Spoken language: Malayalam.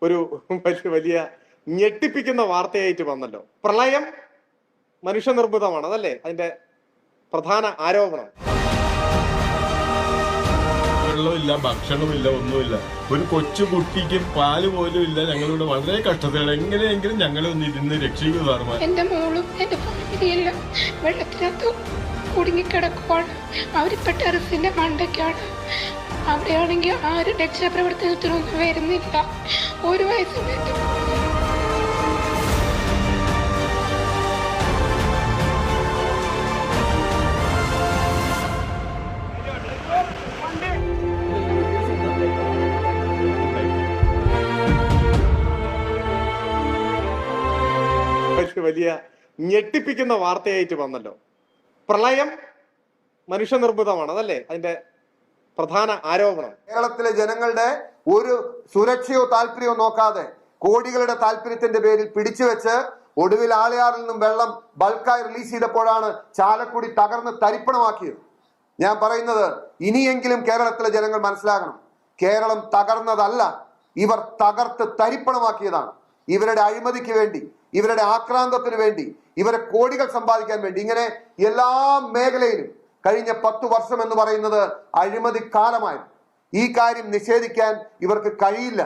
ഒരു വലിയ ഞെട്ടിപ്പിക്കുന്ന വാർത്തയായിട്ട് വന്നല്ലോ. പ്രളയം മനുഷ്യനിർമ്മിതമാണ്, അതല്ലേ അതിന്റെ പ്രധാന ആരോപണം. വെള്ളമില്ല, ഭക്ഷണമില്ല, ഒന്നുമില്ല. ഒരു കൊച്ചു കുട്ടിക്ക് പാല് പോലും ഇല്ല. ഞങ്ങളിവിടെ വളരെ കഷ്ടത്തിലാണ്. എങ്ങനെയെങ്കിലും ഞങ്ങളെ ഒന്ന് ഇരുന്ന് രക്ഷിക്കുക സാറുമാർ. എന്റെ മോളും എന്റെ ഫാമിലിയെല്ലാം വെള്ളത്തിനകത്ത് കുടുങ്ങിക്കിടക്കുവാണ്. അവരിപ്പോ ടെറസിന്റെ മണ്ടയ്ക്കാണ്. അവിടെയാണെങ്കിൽ ആരും രക്ഷാപ്രവർത്തനത്തിനൊന്നും വരുന്നില്ല. ഒരു വയസ്സ് വലിയ ഞെട്ടിപ്പിക്കുന്ന വാർത്തയായിട്ട് വന്നല്ലോ. പ്രളയം മനുഷ്യനിർമ്മിതമാണ്, അതല്ലേ അതിന്റെ പ്രധാന ആരോപണം. കേരളത്തിലെ ജനങ്ങളുടെ ഒരു സുരക്ഷയോ താല്പര്യമോ നോക്കാതെ കോടികളുടെ താല്പര്യത്തിന്റെ പേരിൽ പിടിച്ചുവെച്ച് ഒടുവിൽ ആലയാറിൽ നിന്നും വെള്ളം ബൾക്കായി റിലീസ് ചെയ്തപ്പോഴാണ് ചാലക്കുടി തകർന്ന് തരിപ്പണമാക്കിയത്. ഞാൻ പറയുന്നത് ഇനിയെങ്കിലും കേരളത്തിലെ ജനങ്ങൾ മനസ്സിലാക്കണം. കേരളം തകർന്നതല്ല, ഇവർ തകർത്ത് തരിപ്പണമാക്കിയതാണ്. ഇവരുടെ അഴിമതിക്ക് വേണ്ടി, ഇവരുടെ ആക്രാന്തത്തിന് വേണ്ടി, ഇവരെ കോടികൾ സമ്പാദിക്കാൻ വേണ്ടി, ഇങ്ങനെ എല്ലാ മേഖലയിലും കഴിഞ്ഞ 10 വർഷം എന്ന് പറയുന്നത് അഴിമതി കാലമായിരുന്നു. ഈ കാര്യം നിഷേധിക്കാൻ ഇവർക്ക് കഴിയില്ല.